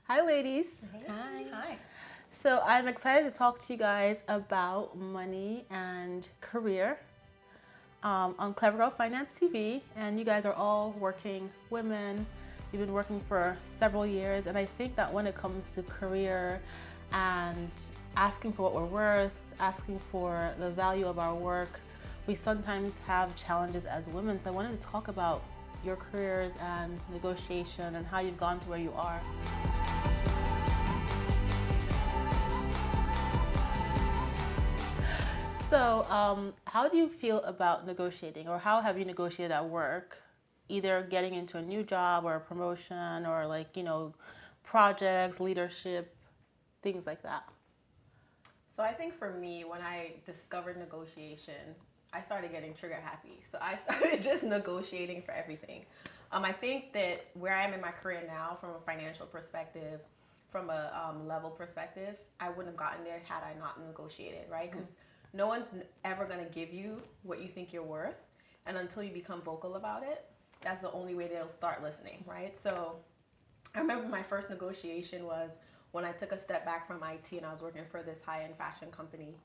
Hi, ladies. Hi. Hi. So I'm excited to talk to you guys about money and career on Clever Girl Finance TV. And you guys are all working women. You've been working for several years. And I think that when it comes to career and asking for what we're worth, asking for the value of our work, we sometimes have challenges as women. So I wanted to talk about your careers and negotiation and how you've gone to where you are. So, how do you feel about negotiating, or how have you negotiated at work? Either getting into a new job or a promotion, or projects, leadership, things like that. So I think for me, when I discovered negotiation, I started getting trigger happy. So I started just negotiating for everything. I think that where I am in my career now, from a financial perspective, from a level perspective, I wouldn't have gotten there had I not negotiated, right? Because no one's ever going to give you what you think you're worth. And until you become vocal about it, that's the only way they'll start listening, right? So I remember my first negotiation was when I took a step back from IT and I was working for this high-end fashion company.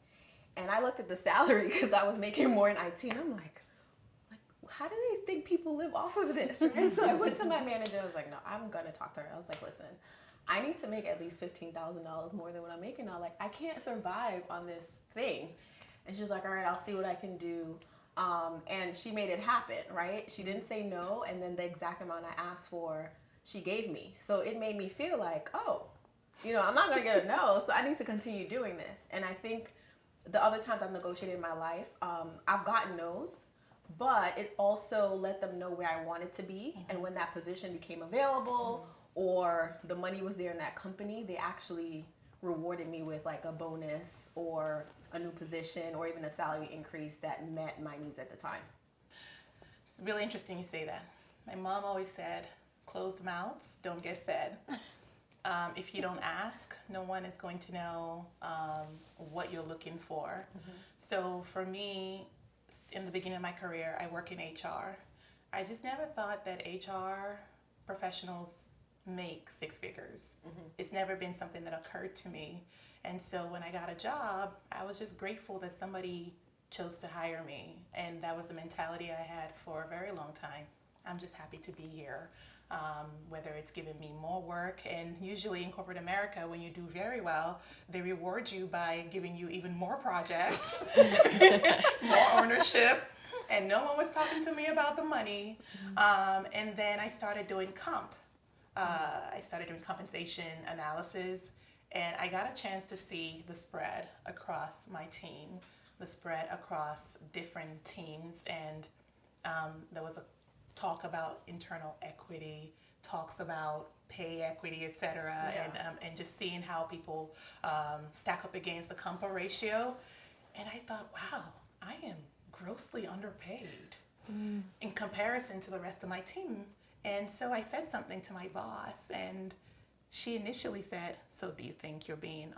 And I looked at the salary because I was making more in IT, and I'm like, how do they think people live off of this? Right? So I went to my manager. I was like, no, I'm gonna talk to her. I was like, listen, I need to make at least $15,000 more than what I'm making now. Like, I can't survive on this thing. And she was like, all right, I'll see what I can do. And she made it happen, right? She didn't say no, and then the exact amount I asked for, she gave me. So it made me feel like, oh, I'm not gonna get a no, so I need to continue doing this. And I think the other times I've negotiated in my life, I've gotten no's, but it also let them know where I wanted to be. And when that position became available or the money was there in that company, they actually rewarded me with like a bonus or a new position or even a salary increase that met my needs at the time. It's really interesting you say that. My mom always said, closed mouths don't get fed. If you don't ask, no one is going to know what you're looking for. So for me, in the beginning of my career, I work in HR. I just never thought that HR professionals make six figures. It's never been something that occurred to me. And so when I got a job, I was just grateful that somebody chose to hire me. And that was the mentality I had for a very long time. I'm just happy to be here. Whether it's giving me more work, and usually in corporate America, when you do very well, they reward you by giving you even more projects, more ownership, and no one was talking to me about the money. And then I started doing I started doing compensation analysis, and I got a chance to see the spread across my team, the spread across different teams, and there was a talk about internal equity, talks about pay equity, et cetera, and just seeing how people stack up against the compa ratio. And I thought, wow, I am grossly underpaid in comparison to the rest of my team. And so I said something to my boss, and she initially said, so do you think you're being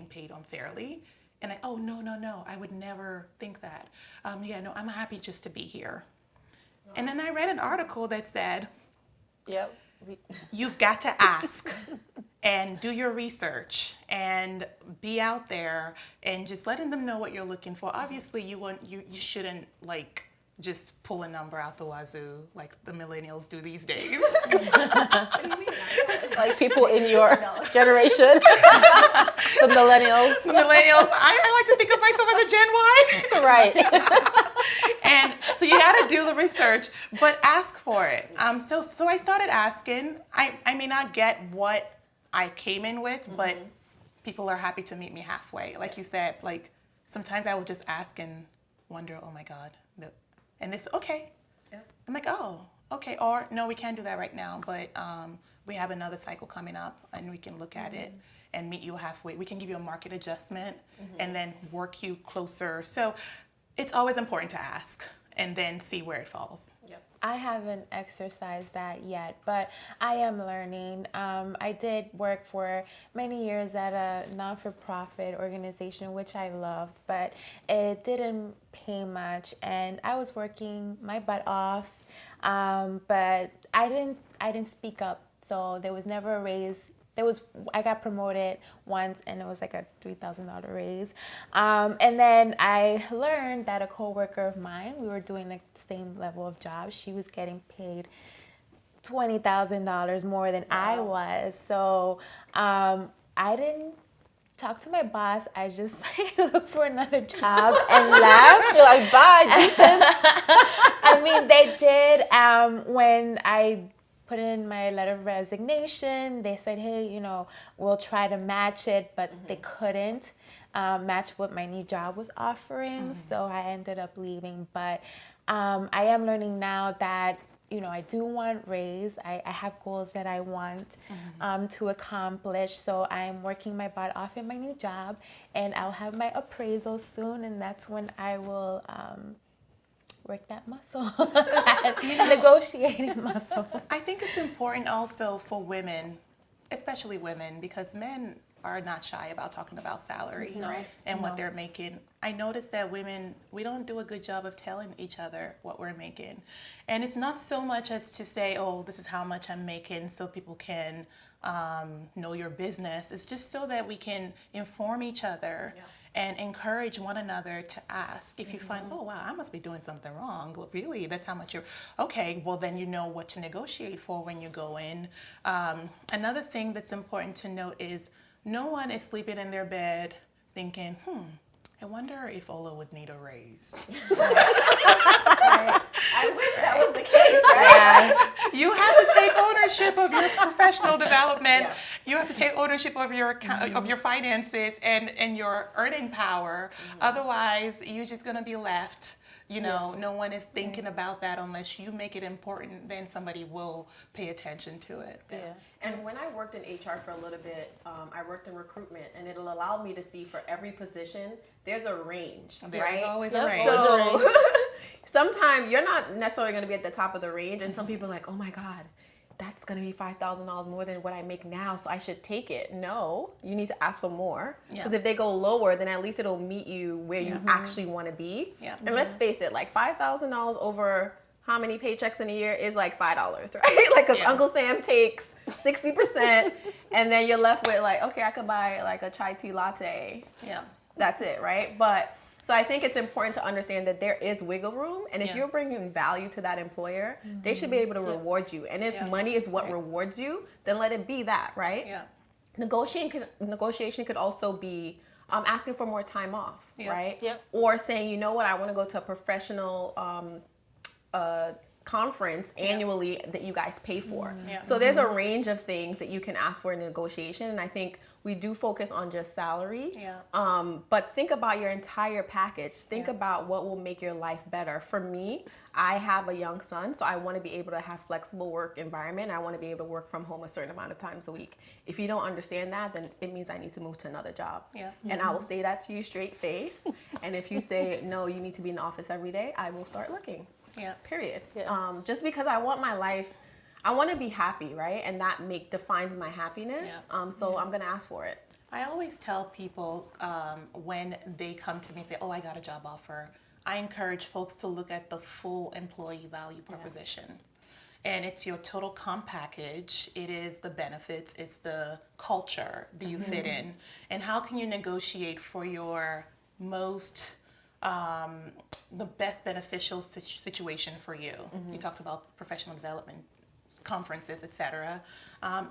paid unfairly? And no, I would never think that. No, I'm happy just to be here. And then I read an article that said, Yep. you've got to ask and do your research and be out there and just letting them know what you're looking for. Obviously, you shouldn't just pull a number out the wazoo like the millennials do these days. What do you mean? Like people in your generation, the millennials. Millennials, I like to think of myself as a Gen Y. Right. And so you got to do the research, but ask for it. So I started asking. I may not get what I came in with, but people are happy to meet me halfway. Like you said, sometimes I will just ask and wonder, oh my God, and it's okay. Yeah. I'm like, oh, okay, or no, we can't do that right now, but we have another cycle coming up, and we can look at it and meet you halfway. We can give you a market adjustment and then work you closer. So it's always important to ask and then see where it falls. Yep. I haven't exercised that yet, but I am learning. I did work for many years at a non-for-profit organization, which I loved, but it didn't pay much, and I was working my butt off, but I didn't speak up, so there was never a raise I got promoted once, and it was like a $3,000 raise. And then I learned that a coworker of mine, we were doing the same level of job. She was getting paid $20,000 more than I was. So I didn't talk to my boss. I just looked for another job and left. You're like, bye, Jesus. I mean, they did. When I put in my letter of resignation, they said, hey, we'll try to match it, but they couldn't match what my new job was offering. So I ended up leaving. But I am learning now that I do want raise. I have goals that I want to accomplish. So I'm working my butt off in my new job, and I'll have my appraisal soon, and that's when I will work that muscle, that negotiating muscle. I think it's important also for women, especially women, because men are not shy about talking about salary and what they're making. I noticed that women, we don't do a good job of telling each other what we're making. And it's not so much as to say, oh, this is how much I'm making so people can know your business. It's just so that we can inform each other and encourage one another to ask. If you find, oh, wow, I must be doing something wrong. Well, really, that's how much you're, okay, well, then you know what to negotiate for when you go in. Another thing that's important to note is no one is sleeping in their bed thinking, I wonder if Ola would need a raise. I wish that was the case, right? You have to take ownership of your professional development. Yeah. You have to take ownership of your finances and your earning power. Otherwise, you're just going to be left. No one is thinking about that unless you make it important. Then somebody will pay attention to it. Yeah. And when I worked in HR for a little bit, I worked in recruitment, and it'll allow me to see for every position there's a range. There's always a range. So sometimes you're not necessarily going to be at the top of the range, and some people are like, oh my God, that's going to be $5,000 more than what I make now, so I should take it. No, you need to ask for more. Because if they go lower, then at least it'll meet you where you actually want to be. Yeah. And let's face it, like $5,000 over how many paychecks in a year is like $5, right? Like, because Uncle Sam takes 60%, and then you're left with like, okay, I could buy like a chai tea latte. Yeah. That's it, right? But so I think it's important to understand that there is wiggle room, and if you're bringing value to that employer, they should be able to reward you. And if money is what rewards you, then let it be that, right? Yeah. Negotiation could also be asking for more time off, right? Yep. Or saying, you know what, I want to go to a professional conference annually that you guys pay for. So there's a range of things that you can ask for in negotiation, and I think we do focus on just salary. But think about your entire package. Think about what will make your life better. For me, I have a young son, so I want to be able to have flexible work environment. I want to be able to work from home a certain amount of times a week. If you don't understand that, then it means I need to move to another job. And I will say that to you straight face. And if you say, no, you need to be in the office every day, I will start looking. Period. Just because I want my life, I want to be happy, right? And that defines my happiness. So I'm going to ask for it. I always tell people when they come to me and say, oh, I got a job offer, I encourage folks to look at the full employee value proposition. And it's your total comp package. It is the benefits. It's the culture. Do you fit in? And how can you negotiate for your most the best beneficial situation for you? You talked about professional development, conferences, etc.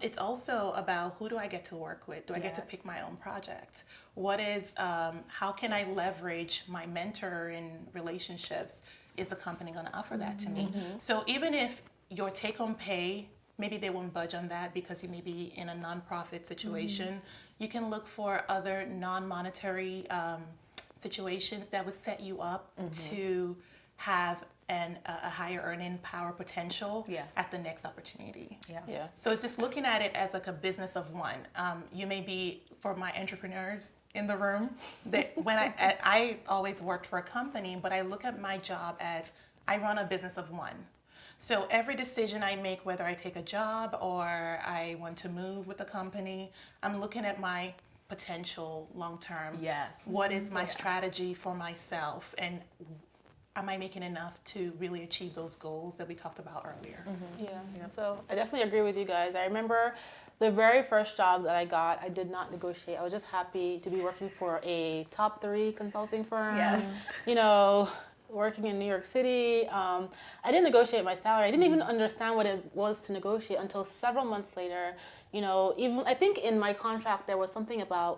It's also about, who do I get to work with? Do I get to pick my own project? What is, how can I leverage my mentor in relationships? Is the company going to offer that to me? So even if your take-home pay, maybe they won't budge on that because you may be in a nonprofit situation, you can look for other non-monetary situations that would set you up to have a higher earning power potential at the next opportunity. So it's just looking at it as like a business of one. You may be, for my entrepreneurs in the room, that when I always worked for a company, but I look at my job as I run a business of one. So every decision I make, whether I take a job or I want to move with the company, I'm looking at my potential long term. What is my strategy for myself, and am I making enough to really achieve those goals that we talked about earlier? So I definitely agree with you guys. I remember The very first job that I got, I did not negotiate. I was just happy to be working for a top 3 consulting firm. Yes. You know, working in New York City. I didn't negotiate my salary. I didn't even understand what it was to negotiate until several months later. You know, even I think in my contract there was something about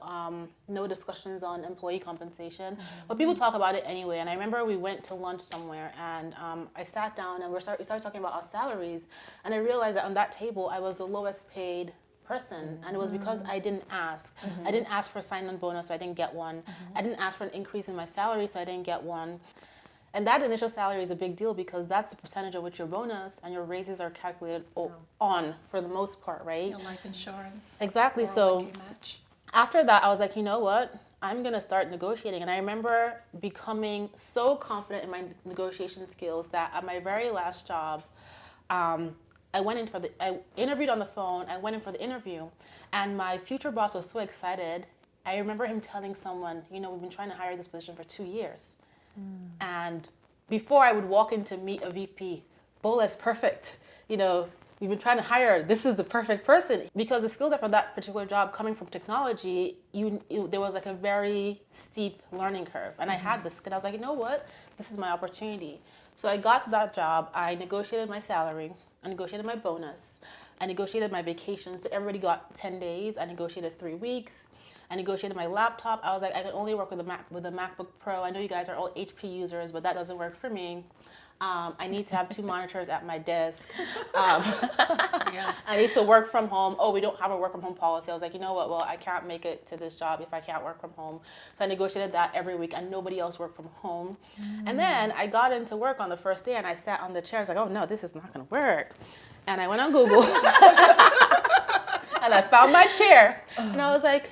no discussions on employee compensation, but people talk about it anyway. And I remember we went to lunch somewhere, and I sat down and we started talking about our salaries, and I realized that on that table I was the lowest paid person, and it was because I didn't ask. I didn't ask for a sign-on bonus, so I didn't get one. I didn't ask for an increase in my salary, so I didn't get one. And that initial salary is a big deal because that's the percentage of which your bonus and your raises are calculated on for the most part, right? Your life insurance. Exactly. So 401k match. after that, I was like, you know what? I'm going to start negotiating. And I remember becoming so confident in my negotiation skills that at my very last job, I interviewed on the phone. I went in for the interview, and my future boss was so excited. I remember him telling someone, you know, we've been trying to hire this position for 2 years. And before I would walk in to meet a VP, Bola's perfect. You know, we've been trying to hire, this is the perfect person. Because the skills that for that particular job coming from technology, there was like a very steep learning curve. And I had this, and I was like, you know what? This is my opportunity. So I got to that job, I negotiated my salary, I negotiated my bonus, I negotiated my vacation. So everybody got 10 days, I negotiated 3 weeks. I negotiated my laptop. I was like, I can only work with a MacBook Pro. I know you guys are all HP users, but that doesn't work for me. I need to have 2 monitors at my desk. I need to work from home. Oh, we don't have a work from home policy. I was like, you know what? Well, I can't make it to this job if I can't work from home. So I negotiated that every week, and nobody else worked from home. And then I got into work on the first day, and I sat on the chair. I was like, oh no, this is not going to work. And I went on Google, and I found my chair, and I was like,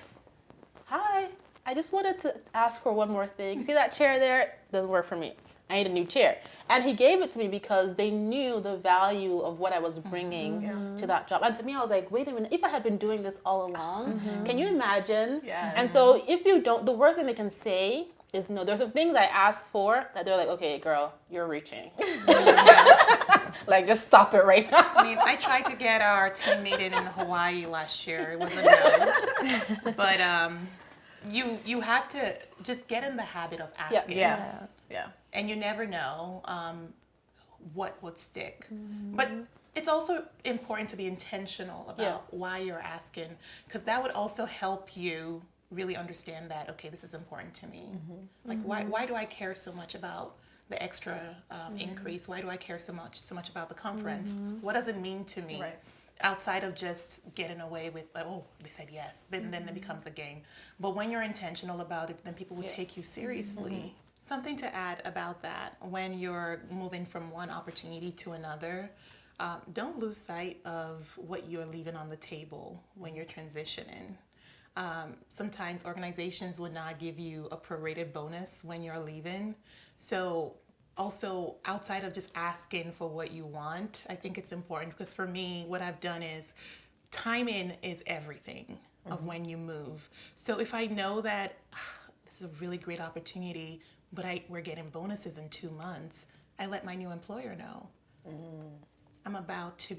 hi, I just wanted to ask for one more thing. See that chair there? It doesn't work for me. I need a new chair. And he gave it to me because they knew the value of what I was bringing to that job. And to me, I was like, wait a minute, if I had been doing this all along, can you imagine? Yeah. And so if you don't, the worst thing they can say is no. There's some things I asked for that they're like, okay, girl, you're reaching. Like, just stop it right now. I mean, I tried to get our team meeting in Hawaii last year. It was a no. But you have to just get in the habit of asking. Yeah. And you never know what would stick. But it's also important to be intentional about why you're asking, because that would also help you really understand that, okay, this is important to me. Like, why do I care so much about the extra increase? Why do I care so much about the conference? What does it mean to me? Right. Outside of just getting away with, like, oh, they said yes, then it becomes a game. But when you're intentional about it, then people will take you seriously. Something to add about that, when you're moving from one opportunity to another, don't lose sight of what you're leaving on the table when you're transitioning. Sometimes organizations would not give you a prorated bonus when you're leaving. So also, outside of just asking for what you want, I think it's important, because for me, what I've done is timing is everything of when you move. So if I know that this is a really great opportunity, but we're getting bonuses in 2 months, I let my new employer know. I'm about to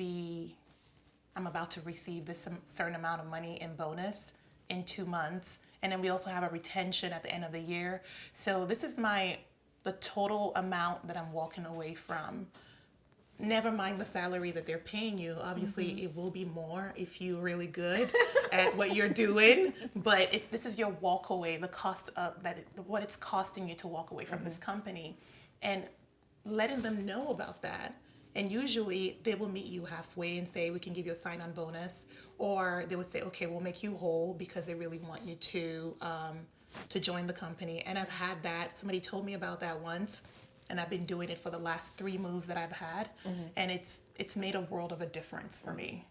receive this certain amount of money in bonus in 2 months. And then we also have a retention at the end of the year. So this is the total amount that I'm walking away from. Never mind the salary that they're paying you. Obviously, it will be more if you're really good at what you're doing. But this is your walk away, the cost of what it's costing you to walk away from this company, and letting them know about that. And usually, they will meet you halfway and say, we can give you a sign-on bonus, or they would say, okay, we'll make you whole because they really want you to join the company. And I've had that. Somebody told me about that once. And I've been doing it for the last 3 moves that I've had. And it's made a world of a difference for me.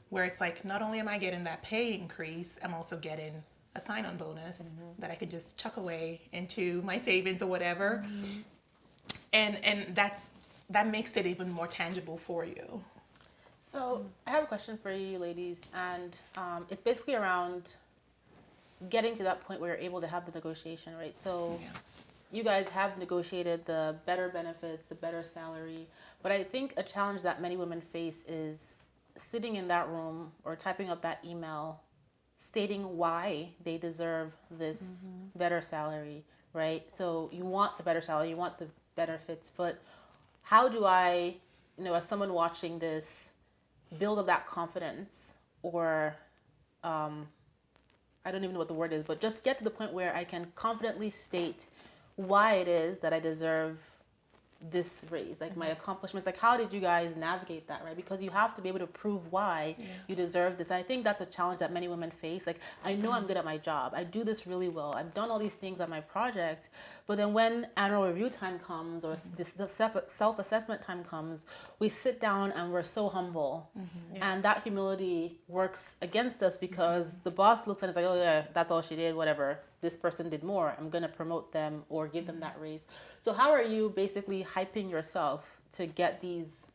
Where it's like, not only am I getting that pay increase, I'm also getting a sign-on bonus that I can just chuck away into my savings or whatever. And that makes it even more tangible for you. So I have a question for you ladies, and it's basically around getting to that point where you're able to have the negotiation, right? So you guys have negotiated the better benefits, the better salary, but I think a challenge that many women face is sitting in that room or typing up that email stating why they deserve this better salary, right? So you want the better salary, you want the benefits, but how do I, as someone watching this, build up that confidence or I don't even know what the word is, but just get to the point where I can confidently state why it is that I deserve this raise, like my accomplishments. Like, how did you guys navigate that, right? Because you have to be able to prove why you deserve this. And I think that's a challenge that many women face. Like, I know I'm good at my job, I do this really well, I've done all these things on my project, but then when annual review time comes or the self-assessment time comes, we sit down and we're so humble, and that humility works against us because the boss looks at us like, oh yeah, that's all she did, whatever, this person did more, I'm going to promote them or give them that raise. So how are you basically hyping yourself to get these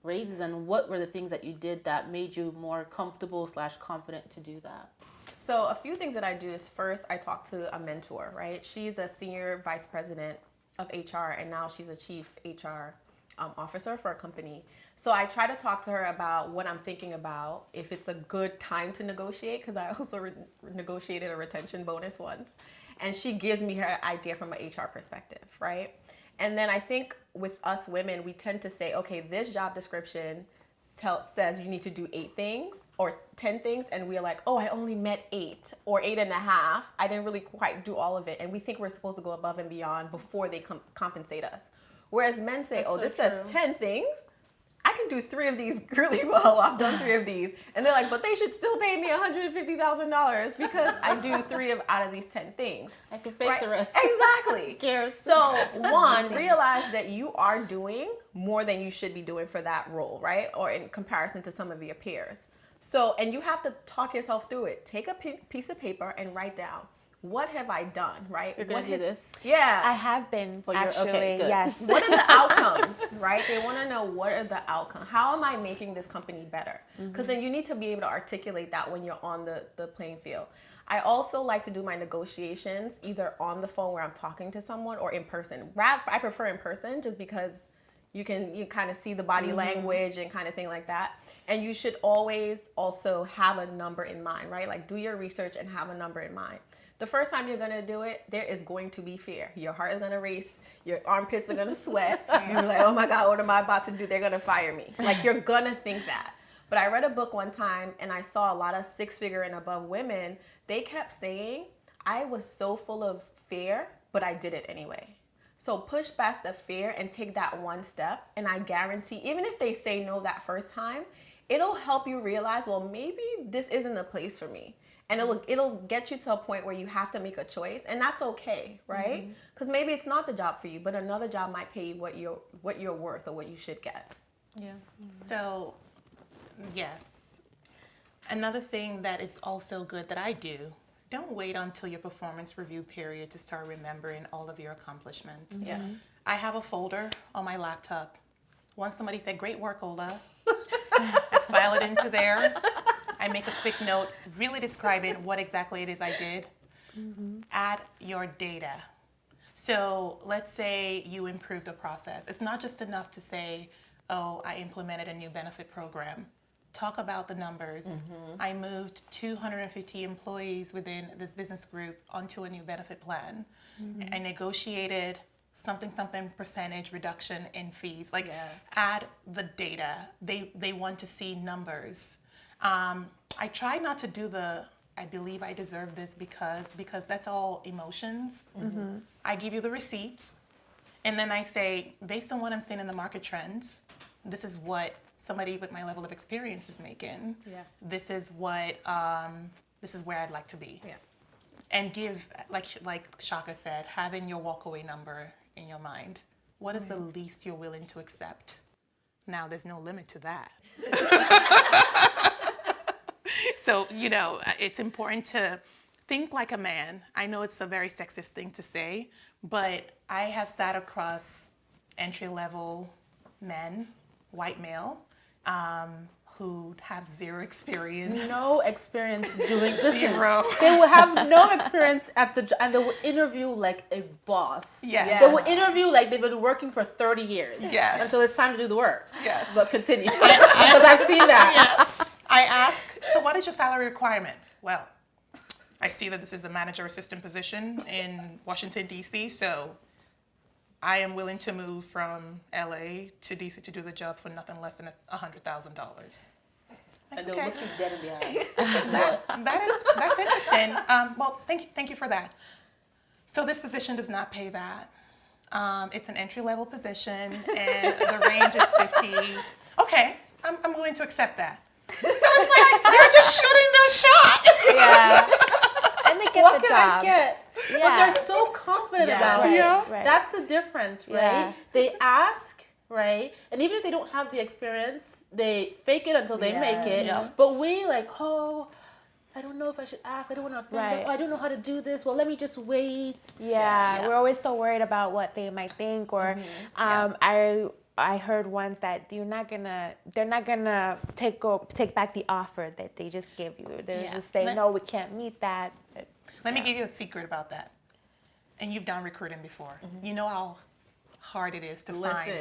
raises, and what were the things that you did that made you more comfortable / confident to do that? So a few things that I do is, first, I talk to a mentor, right? She's a senior vice president of HR, and now she's a chief HR officer for a company. So I try to talk to her about what I'm thinking about, if it's a good time to negotiate, because I also negotiated a retention bonus once. And she gives me her idea from an HR perspective, right? And then I think with us women, we tend to say, okay, this job description says you need to do 8 things or 10 things, and we're like, oh, I only met 8 or 8.5. I didn't really quite do all of it. And we think we're supposed to go above and beyond before they compensate us. Whereas men say, That's oh, so this true. says 10 things. I can do 3 of these really well. I've done 3 of these. And they're like, but they should still pay me $150,000 because I do 3 out of these 10 things. I can fake the rest. Exactly. Who cares? So one, realize that you are doing more than you should be doing for that role, right? Or in comparison to some of your peers. So, and you have to talk yourself through it. Take a piece of paper and write down, what have I done, right? You're going to do this? Yeah. I have been, actually, okay, good. yes. What are the outcomes, right? They want to know, what are the outcomes? How am I making this company better? Because then you need to be able to articulate that when you're on the playing field. I also like to do my negotiations either on the phone where I'm talking to someone or in person. I prefer in person just because you kind of see the body language and kind of thing like that. And you should always also have a number in mind, right? Like, do your research and have a number in mind. The first time you're going to do it, there is going to be fear. Your heart is going to race. Your armpits are going to sweat. You're like, oh my God, what am I about to do? They're going to fire me. Like, you're going to think that. But I read a book one time and I saw a lot of 6-figure and above women. They kept saying, I was so full of fear, but I did it anyway. So push past the fear and take that one step. And I guarantee, even if they say no that first time, it'll help you realize, well, maybe this isn't the place for me. And it'll get you to a point where you have to make a choice, and that's okay, right? Because maybe it's not the job for you, but another job might pay you what you're worth or what you should get. Yeah. So, yes. Another thing that is also good that I do, don't wait until your performance review period to start remembering all of your accomplishments. Yeah. I have a folder on my laptop. Once somebody said, great work, Ola, I file it into there. I make a quick note, really describing what exactly it is I did. Add your data. So let's say you improved a process. It's not just enough to say, oh, I implemented a new benefit program. Talk about the numbers. I moved 250 employees within this business group onto a new benefit plan. I negotiated something percentage reduction in fees. Like, add the data. They want to see numbers. I try not to do I believe I deserve this because that's all emotions. I give you the receipts, and then I say, based on what I'm seeing in the market trends, this is what somebody with my level of experience is making. Yeah. This is what this is where I'd like to be. Yeah. And give, like Chaka said, having your walkaway number in your mind. What is the least you're willing to accept? Now, there's no limit to that. So, it's important to think like a man. I know it's a very sexist thing to say, but I have sat across entry-level men, white male, who have zero experience. No experience doing this. Zero. They will have no experience and they will interview like a boss. Yes. They will interview like they've been working for 30 years. Yes. Until it's time to do the work. Yes. But continue. Because I've seen that. Yes. I ask, so what is your salary requirement? Well, I see that this is a manager assistant position in Washington, D.C., so I am willing to move from LA to DC to do the job for nothing less than $100,000. And they'll look you dead in the eye. That's interesting. Well, thank you for that. So this position does not pay that. It's an entry-level position, and the range is 50. Okay, I'm willing to accept that. So it's like they're just shooting their shot. Yeah. And they get What the can job. I get? Yeah. But they're so confident about Right, it. right. That's the difference, right? Yeah. They ask, right? And even if they don't have the experience, they fake it until they make it. Yeah. But we like, oh, I don't know if I should ask. I don't want to offend them. Right. Oh, I don't know how to do this. Well, let me just wait. Yeah, we're always so worried about what they might think, or I heard once that they're not gonna take back the offer that they just gave you. They'll just say, no, we can't meet that. Let me give you a secret about that. And you've done recruiting before. You know how hard it is to find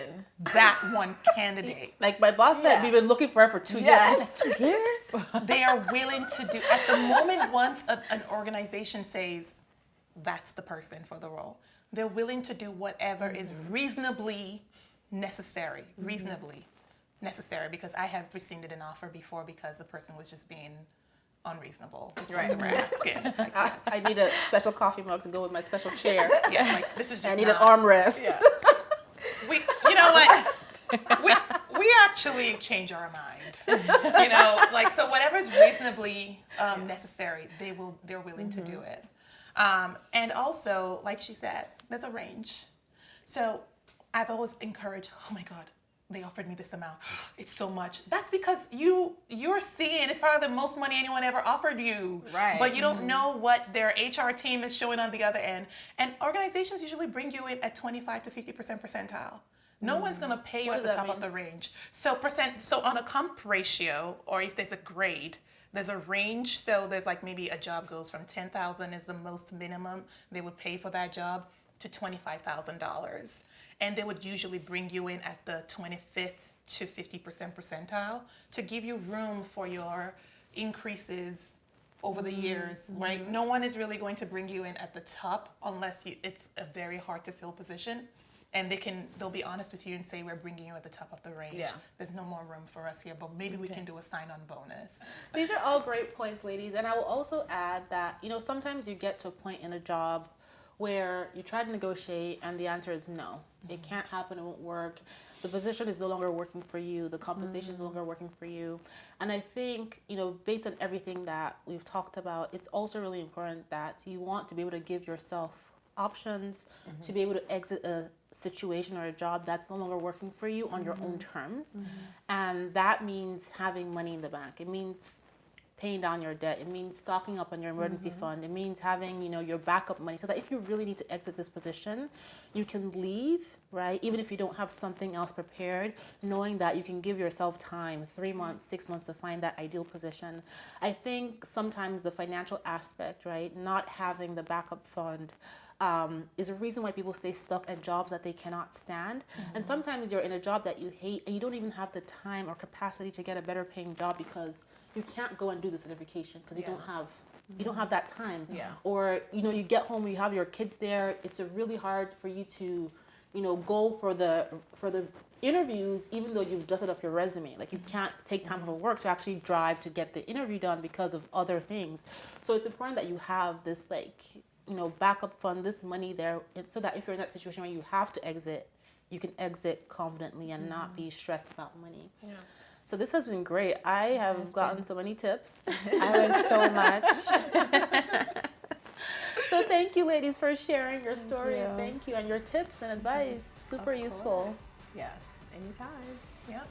that one candidate. Like my boss said, we've been looking for her for 2 years. I was like, 2 years? They are willing to do, at the moment once an organization says that's the person for the role, they're willing to do whatever is reasonably necessary, because I have rescinded an offer before because the person was just being unreasonable. Right. They were asking. Like, I need a special coffee mug to go with my special chair. yeah, like this is just I need an armrest. Yeah. You know what? We actually change our mind. You know, like so whatever's reasonably necessary, they're willing to do it. And also, like she said, there's a range. So I've always encouraged, oh my God, they offered me this amount. It's so much. That's because you're seeing it's probably the most money anyone ever offered you. Right. But you don't know what their HR team is showing on the other end. And organizations usually bring you in at 25 to 50% percentile. No one's gonna pay you at the top of the range. So on a comp ratio, or if there's a grade, there's a range. So there's like maybe a job goes from 10,000 is the most minimum they would pay for that job to $25,000. And they would usually bring you in at the 25th to 50% percentile to give you room for your increases over the years, right? No one is really going to bring you in at the top unless it's a very hard to fill position. And they'll be honest with you and say, we're bringing you at the top of the range. Yeah. There's no more room for us here, but maybe we can do a sign-on bonus. These are all great points, ladies. And I will also add that, sometimes you get to a point in a job where you try to negotiate and the answer is no. It can't happen, it won't work. The position is no longer working for you. The compensation is no longer working for you. And I think, based on everything that we've talked about, it's also really important that you want to be able to give yourself options to be able to exit a situation or a job that's no longer working for you on your own terms. And that means having money in the bank. It means paying down your debt. It means stocking up on your emergency fund. It means having, your backup money so that if you really need to exit this position, you can leave, right? Even if you don't have something else prepared, knowing that you can give yourself time, 3 months, 6 months to find that ideal position. I think sometimes the financial aspect, right? Not having the backup fund is a reason why people stay stuck at jobs that they cannot stand. And sometimes you're in a job that you hate and you don't even have the time or capacity to get a better paying job because you can't go and do the certification because you don't have that time. Yeah. Or you get home, you have your kids there. It's really hard for you to go for the interviews even though you've dusted up your resume. Like you can't take time from work to actually drive to get the interview done because of other things. So it's important that you have this backup fund, this money there, so that if you're in that situation where you have to exit, you can exit confidently and not be stressed about money. Yeah. So this has been great. I have gotten so many tips. I learned so much. So thank you, ladies, for sharing your stories. Thank you. And your tips and advice. Super useful. Yes, anytime. Yep.